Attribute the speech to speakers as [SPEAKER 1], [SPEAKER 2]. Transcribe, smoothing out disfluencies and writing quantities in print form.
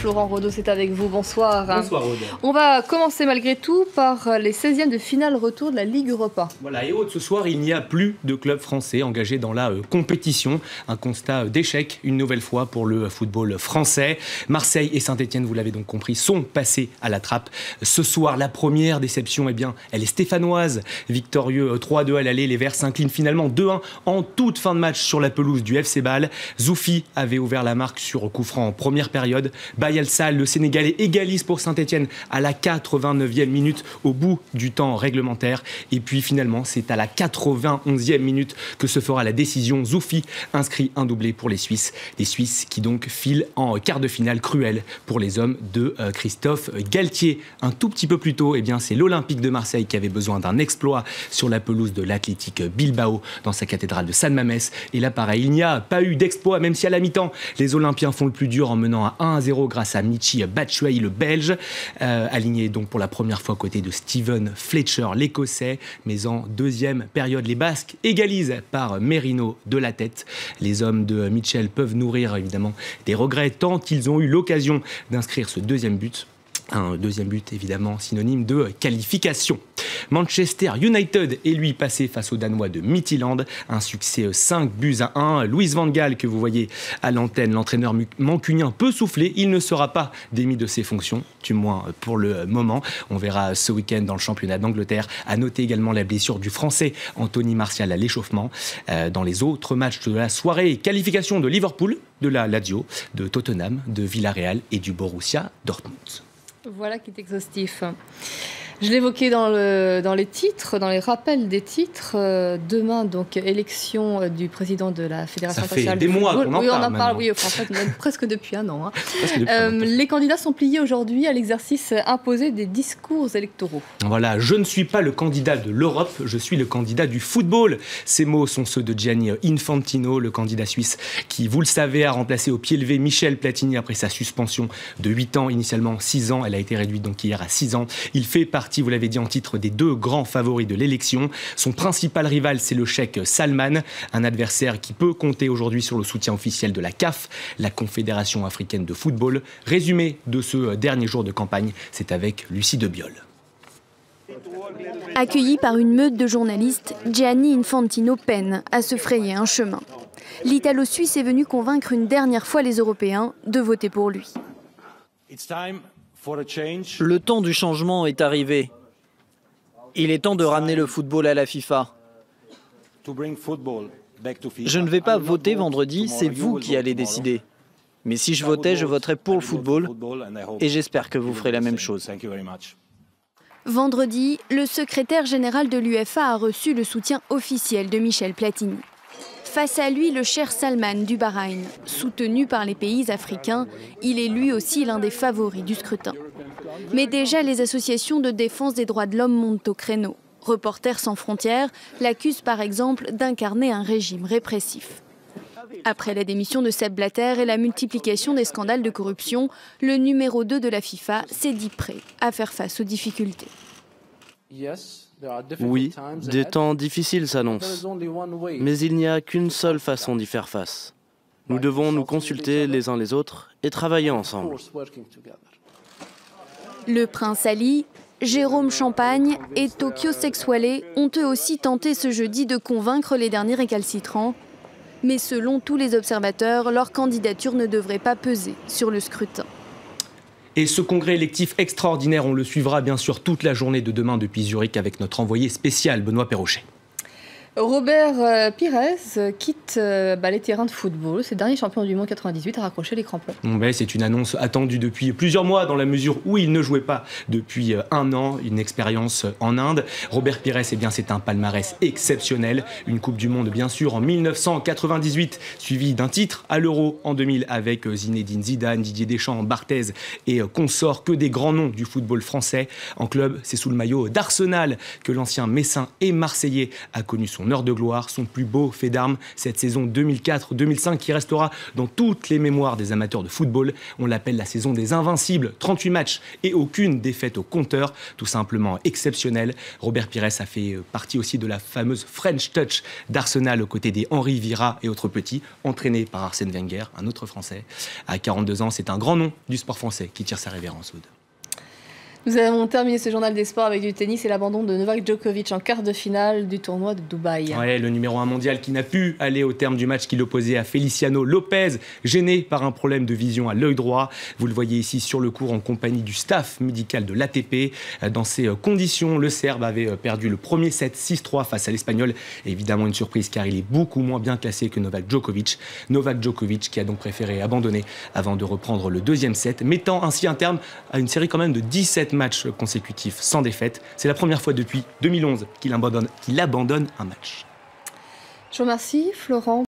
[SPEAKER 1] Florent Rodeau, c'est avec vous. Bonsoir.
[SPEAKER 2] Bonsoir Aude.
[SPEAKER 1] On va commencer malgré tout par les 16e de finale retour de la Ligue Europa.
[SPEAKER 2] Voilà, et Aude, ce soir, il n'y a plus de club français engagé dans la compétition. Un constat d'échec, une nouvelle fois, pour le football français. Marseille et Saint-Etienne, vous l'avez donc compris, sont passés à la trappe. Ce soir, la première déception, eh bien, elle est stéphanoise. Victorieux 3-2 à l'aller, les Verts s'inclinent finalement 2-1 en toute fin de match sur la pelouse du FC Bâle. Zoufi avait ouvert la marque sur coup franc en première période. Bayal Sall, le Sénégalais, égalise pour Saint-Etienne à la 89e minute au bout du temps réglementaire. Et puis finalement, c'est à la 91e minute que se fera la décision. Zoufi inscrit un doublé pour les Suisses. Les Suisses qui donc filent en quart de finale cruelle pour les hommes de Christophe Galtier. Un tout petit peu plus tôt, eh bien, c'est l'Olympique de Marseille qui avait besoin d'un exploit sur la pelouse de l'Athletic Bilbao dans sa cathédrale de San Mamés. Et là, pareil, il n'y a pas eu d'exploit, même si à la mi-temps, les Olympiens font le plus dur en menant à 1-0 grâce à Michy Batshuayi, le Belge, aligné donc pour la première fois aux côtés de Steven Fletcher, l'Écossais. Mais en deuxième période, les Basques égalisent par Merino de la tête. Les hommes de Mitchell peuvent nourrir évidemment des regrets tant qu'ils ont eu l'occasion d'inscrire ce deuxième but. Un deuxième but évidemment synonyme de qualification. Manchester United est lui passé face aux Danois de Midtjylland. Un succès 5-1. Louis van Gaal, que vous voyez à l'antenne, l'entraîneur mancunien peut souffler. Il ne sera pas démis de ses fonctions, du moins pour le moment. On verra ce week-end dans le championnat d'Angleterre. À noter également la blessure du Français Anthony Martial à l'échauffement. Dans les autres matchs de la soirée, qualification de Liverpool, de la Lazio, de Tottenham, de Villarreal et du Borussia Dortmund.
[SPEAKER 1] Voilà qui est exhaustif. Je l'évoquais dans les titres, dans les rappels des titres. Demain, donc, élection du président de la Fédération internationale de football.
[SPEAKER 2] Ça fait des mois qu'on en parle.
[SPEAKER 1] Oui, on en parle,
[SPEAKER 2] maintenant.
[SPEAKER 1] oui, en fait, même presque depuis un an. Les candidats sont pliés aujourd'hui à l'exercice imposé des discours électoraux.
[SPEAKER 2] Voilà, je ne suis pas le candidat de l'Europe, je suis le candidat du football. Ces mots sont ceux de Gianni Infantino, le candidat suisse qui, vous le savez, a remplacé au pied levé Michel Platini après sa suspension de 8 ans, initialement 6 ans. Elle a été réduite donc hier à 6 ans. Il fait partie, vous l'avez dit en titre, des deux grands favoris de l'élection. Son principal rival, c'est le cheikh Salman, un adversaire qui peut compter aujourd'hui sur le soutien officiel de la CAF, la Confédération africaine de football. Résumé de ce dernier jour de campagne, c'est avec Lucie Debiol.
[SPEAKER 3] Accueilli par une meute de journalistes, Gianni Infantino peine à se frayer un chemin. L'Italo-Suisse est venu convaincre une dernière fois les Européens de voter pour lui.
[SPEAKER 4] Le temps du changement est arrivé. Il est temps de ramener le football à la FIFA. Je ne vais pas voter vendredi, c'est vous qui allez décider. Mais si je votais, je voterais pour le football et j'espère que vous ferez la même chose.
[SPEAKER 3] Vendredi, le secrétaire général de l'UEFA a reçu le soutien officiel de Michel Platini. Face à lui, le cheikh Salman du Bahreïn, soutenu par les pays africains, il est lui aussi l'un des favoris du scrutin. Mais déjà, les associations de défense des droits de l'homme montent au créneau. Reporters sans frontières l'accusent par exemple d'incarner un régime répressif. Après la démission de Sepp Blatter et la multiplication des scandales de corruption, le numéro 2 de la FIFA s'est dit prêt à faire face aux difficultés.
[SPEAKER 5] Oui, des temps difficiles s'annoncent, mais il n'y a qu'une seule façon d'y faire face. Nous devons nous consulter les uns les autres et travailler ensemble.
[SPEAKER 3] Le prince Ali, Jérôme Champagne et Tokyo Sexuale ont eux aussi tenté ce jeudi de convaincre les derniers récalcitrants. Mais selon tous les observateurs, leur candidature ne devrait pas peser sur le scrutin.
[SPEAKER 2] Et ce congrès électif extraordinaire, on le suivra bien sûr toute la journée de demain depuis Zurich avec notre envoyé spécial Benoît Perrochet.
[SPEAKER 1] Robert Pires quitte les terrains de football. Ce dernier champion du monde 98 a raccroché les crampons.
[SPEAKER 2] C'est une annonce attendue depuis plusieurs mois dans la mesure où il ne jouait pas depuis un an, une expérience en Inde. Robert Pires, c'est un palmarès exceptionnel. Une Coupe du Monde bien sûr en 1998, suivi d'un titre à l'Euro en 2000 avec Zinedine Zidane, Didier Deschamps, Barthez et consorts, que des grands noms du football français. En club, c'est sous le maillot d'Arsenal que l'ancien Messin et Marseillais a connu son son heure de gloire, son plus beau fait d'armes, cette saison 2004-2005 qui restera dans toutes les mémoires des amateurs de football. On l'appelle la saison des invincibles, 38 matchs et aucune défaite au compteur, tout simplement exceptionnel. Robert Pires a fait partie aussi de la fameuse French Touch d'Arsenal aux côtés des Henri Vira et autres petits, entraînés par Arsène Wenger, un autre Français. À 42 ans, c'est un grand nom du sport français qui tire sa révérence. Aude.
[SPEAKER 1] Nous avons terminé ce journal des sports avec du tennis et l'abandon de Novak Djokovic en quart de finale du tournoi de Dubaï.
[SPEAKER 2] Ouais, le numéro 1 mondial qui n'a pu aller au terme du match qui l'opposait à Feliciano Lopez, gêné par un problème de vision à l'œil droit. Vous le voyez ici sur le court en compagnie du staff médical de l'ATP. Dans ces conditions, le Serbe avait perdu le premier set 6-3 face à l'Espagnol. Évidemment une surprise car il est beaucoup moins bien classé que Novak Djokovic. Novak Djokovic qui a donc préféré abandonner avant de reprendre le deuxième set, mettant ainsi un terme à une série quand même de 17 matchs consécutifs sans défaite. C'est la première fois depuis 2011 qu'il abandonne un match.
[SPEAKER 1] Je vous remercie, Florent.